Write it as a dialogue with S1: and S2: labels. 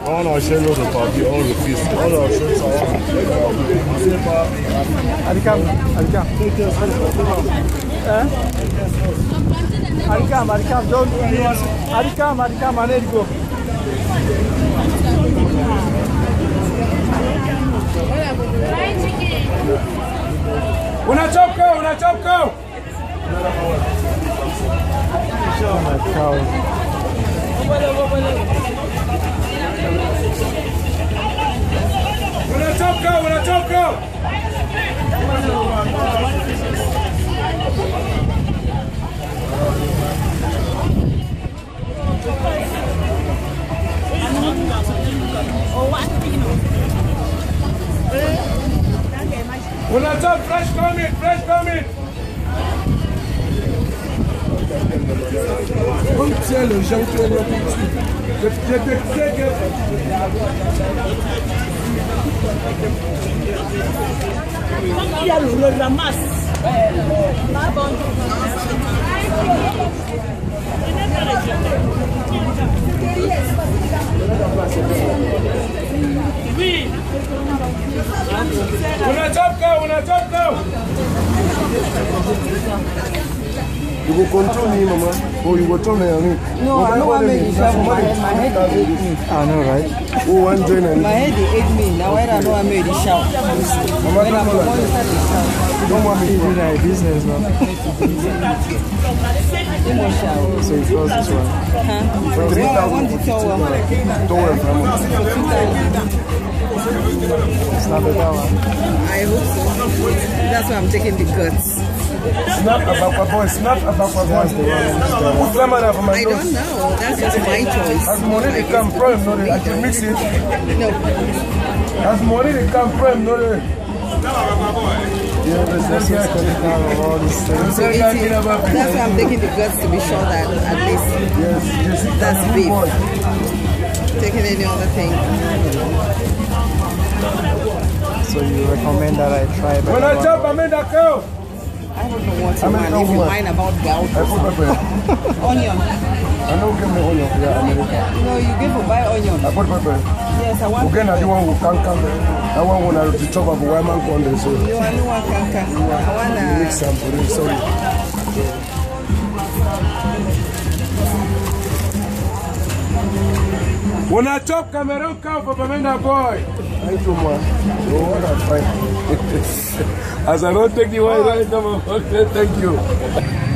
S1: On achète l'autre papier, on le fixe. On achète ça.
S2: Arikam. Hein? Arikam, don't Arikam, I need to go.
S1: Una chopko. Una chopko. Una chop, fresh coming. Comme c'est le gens qui ont
S3: il y a le ramasse. Oui.
S1: Una chopko. You go control me, mama. Or you go tell me.
S4: No, I don't want to make you shout. My head ate me.
S2: I know, right?
S1: Oh, one join and
S4: My head ate me. Now when I know I made it shout. When I'm the one who started to shout.
S1: don't want me to
S2: do that business now.
S4: You must shout.
S2: So it was this one.
S4: Huh? Well, I want the tall one.
S1: don't worry, mama.
S2: It's not the that one.
S4: I hope so. That's why I'm taking the guts.
S1: Snap about my voice. Who's lemon for my
S4: I don't know. That's just my choice.
S1: As money they come from, no, I can mix it.
S4: No.
S1: As money they come from, no, yeah,
S4: So that's why I'm taking the guts to be sure that at least that's beef. Taking any other thing.
S2: So you recommend that I try
S1: when I jump, I made that girl.
S4: I don't know what you mind. If you mind about gout or something. Onion.
S1: I know give me onion for America.
S4: No, you give for buy onion.
S1: I put pepper.
S4: Yes, I want.
S1: Again, I do one who can't come. I want one to chop up a woman condom. So
S4: You want one canca. I want
S1: mix some for it. Sorry. When I chop Cameroon cow for Pamenda boy. Thank you, man. Oh, what a fight. As I don't take the wine right now, okay, thank you.